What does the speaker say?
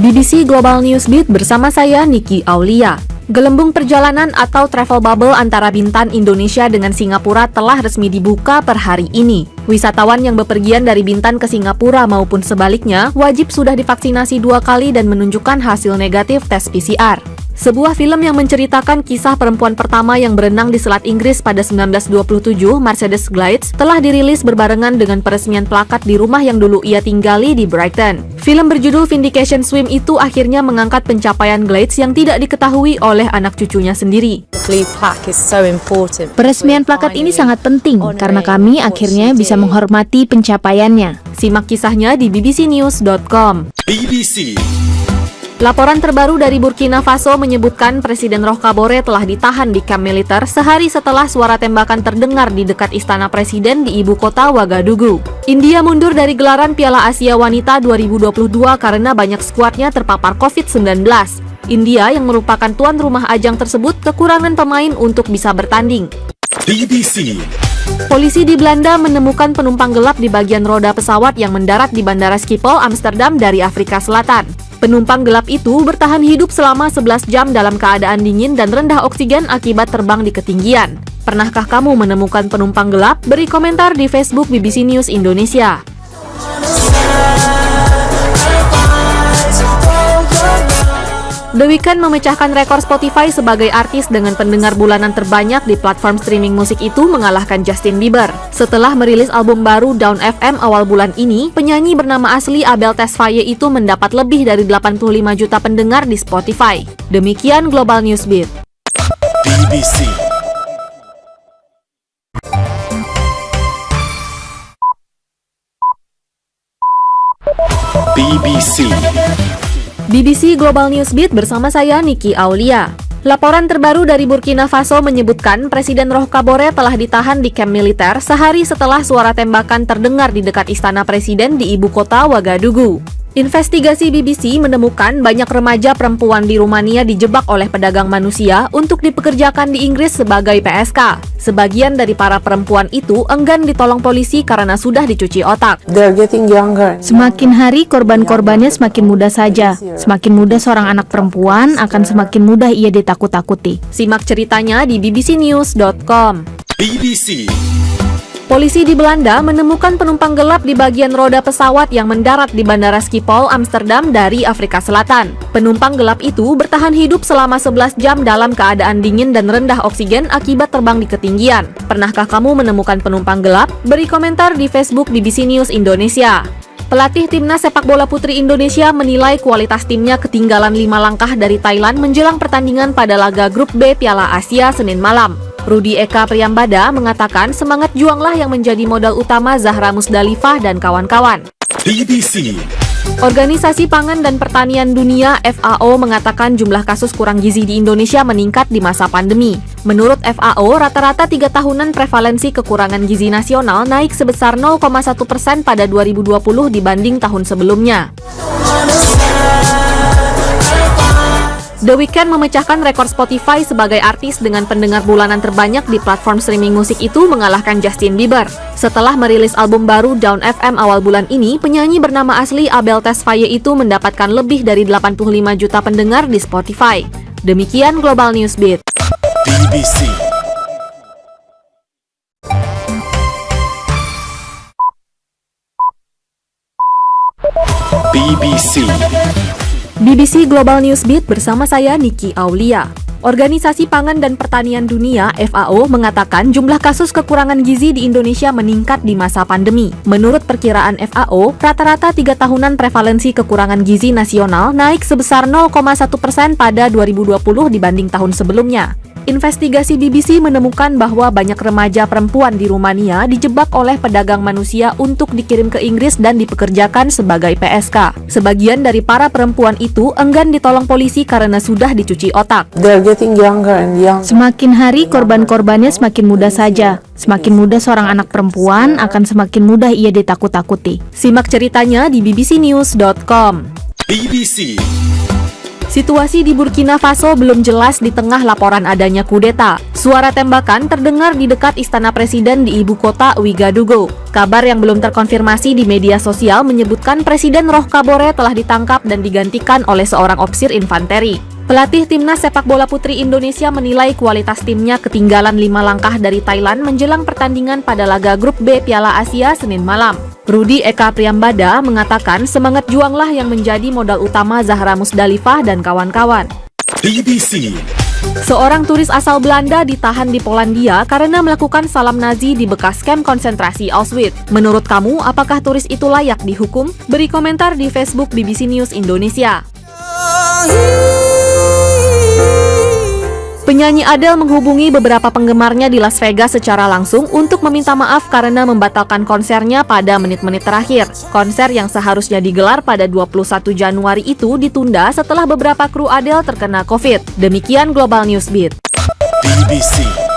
BBC Global Newsbeat bersama saya Niki Aulia. Gelembung perjalanan atau travel bubble antara Bintan Indonesia dengan Singapura telah resmi dibuka per hari ini. Wisatawan yang bepergian dari Bintan ke Singapura maupun sebaliknya wajib sudah divaksinasi 2 kali dan menunjukkan hasil negatif tes PCR. Sebuah film yang menceritakan kisah perempuan pertama yang berenang di Selat Inggris pada 1927, Mercedes Glides, telah dirilis berbarengan dengan peresmian plakat di rumah yang dulu ia tinggali di Brighton. Film berjudul Vindication Swim itu akhirnya mengangkat pencapaian Glides yang tidak diketahui oleh anak cucunya sendiri. Peresmian plakat ini sangat penting karena kami akhirnya bisa menghormati pencapaiannya. Simak kisahnya di bbcnews.com. Laporan terbaru dari Burkina Faso menyebutkan Presiden Roch Kabore telah ditahan di kamp militer sehari setelah suara tembakan terdengar di dekat istana presiden di ibu kota Wagadugu. India mundur dari gelaran Piala Asia Wanita 2022 karena banyak skuadnya terpapar COVID-19. India yang merupakan tuan rumah ajang tersebut kekurangan pemain untuk bisa bertanding. Polisi di Belanda menemukan penumpang gelap di bagian roda pesawat yang mendarat di Bandara Schiphol, Amsterdam dari Afrika Selatan. Penumpang gelap itu bertahan hidup selama 11 jam dalam keadaan dingin dan rendah oksigen akibat terbang di ketinggian. Pernahkah kamu menemukan penumpang gelap? Beri komentar di Facebook BBC News Indonesia. The Weeknd memecahkan rekor Spotify sebagai artis dengan pendengar bulanan terbanyak di platform streaming musik itu mengalahkan Justin Bieber. Setelah merilis album baru Down FM awal bulan ini, penyanyi bernama asli Abel Tesfaye itu mendapat lebih dari 85 juta pendengar di Spotify. Demikian Global Newsbeat. BBC Global Newsbeat bersama saya Niki Aulia. Laporan terbaru dari Burkina Faso menyebutkan Presiden Roch Kabore telah ditahan di kamp militer sehari setelah suara tembakan terdengar di dekat istana presiden di ibu kota Wagadugu. Investigasi BBC menemukan banyak remaja perempuan di Rumania dijebak oleh pedagang manusia untuk dipekerjakan di Inggris sebagai PSK. Sebagian dari para perempuan itu enggan ditolong polisi karena sudah dicuci otak. Semakin hari korban-korbannya semakin muda saja. Semakin muda seorang anak perempuan akan semakin mudah ia ditakut-takuti. Simak ceritanya di bbcnews.com. Polisi di Belanda menemukan penumpang gelap di bagian roda pesawat yang mendarat di Bandara Schiphol, Amsterdam dari Afrika Selatan. Penumpang gelap itu bertahan hidup selama 11 jam dalam keadaan dingin dan rendah oksigen akibat terbang di ketinggian. Pernahkah kamu menemukan penumpang gelap? Beri komentar di Facebook BBC News Indonesia. Pelatih timnas sepak bola putri Indonesia menilai kualitas timnya ketinggalan 5 langkah dari Thailand menjelang pertandingan pada laga grup B Piala Asia Senin malam. Rudi Eka Priyambada mengatakan semangat juanglah yang menjadi modal utama Zahra Musdalifah dan kawan-kawan. Organisasi Pangan dan Pertanian Dunia FAO mengatakan jumlah kasus kurang gizi di Indonesia meningkat di masa pandemi. Menurut FAO, rata-rata 3 tahunan prevalensi kekurangan gizi nasional naik sebesar 0,1% pada 2020 dibanding tahun sebelumnya. The Weeknd memecahkan rekor Spotify sebagai artis dengan pendengar bulanan terbanyak di platform streaming musik itu mengalahkan Justin Bieber. Setelah merilis album baru Down FM awal bulan ini, penyanyi bernama asli Abel Tesfaye itu mendapatkan lebih dari 85 juta pendengar di Spotify. Demikian Global Newsbeat. BBC Global Newsbeat bersama saya Niki Aulia. Organisasi Pangan dan Pertanian Dunia FAO mengatakan jumlah kasus kekurangan gizi di Indonesia meningkat di masa pandemi. Menurut perkiraan FAO, rata-rata 3 tahunan prevalensi kekurangan gizi nasional naik sebesar 0,1% pada 2020 dibanding tahun sebelumnya. Investigasi BBC menemukan bahwa banyak remaja perempuan di Rumania dijebak oleh pedagang manusia untuk dikirim ke Inggris dan dipekerjakan sebagai PSK. Sebagian dari para perempuan itu enggan ditolong polisi karena sudah dicuci otak. Semakin hari korban-korbannya semakin muda saja. Semakin muda seorang anak perempuan akan semakin mudah ia ditakut-takuti. Simak ceritanya di bbcnews.com. Situasi di Burkina Faso belum jelas di tengah laporan adanya kudeta. Suara tembakan terdengar di dekat istana presiden di ibu kota Ouagadougou. Kabar yang belum terkonfirmasi di media sosial menyebutkan Presiden Roch Kabore telah ditangkap dan digantikan oleh seorang ofisir infanteri. Pelatih timnas sepak bola putri Indonesia menilai kualitas timnya ketinggalan 5 langkah dari Thailand menjelang pertandingan pada laga grup B Piala Asia Senin malam. Rudi Eka Priambada mengatakan semangat juanglah yang menjadi modal utama Zahra Musdalifah dan kawan-kawan. BBC. Seorang turis asal Belanda ditahan di Polandia karena melakukan salam Nazi di bekas kamp konsentrasi Auschwitz. Menurut kamu, apakah turis itu layak dihukum? Beri komentar di Facebook BBC News Indonesia. Penyanyi Adele menghubungi beberapa penggemarnya di Las Vegas secara langsung untuk meminta maaf karena membatalkan konsernya pada menit-menit terakhir. Konser yang seharusnya digelar pada 21 Januari itu ditunda setelah beberapa kru Adele terkena COVID. Demikian Global Newsbeat. BBC.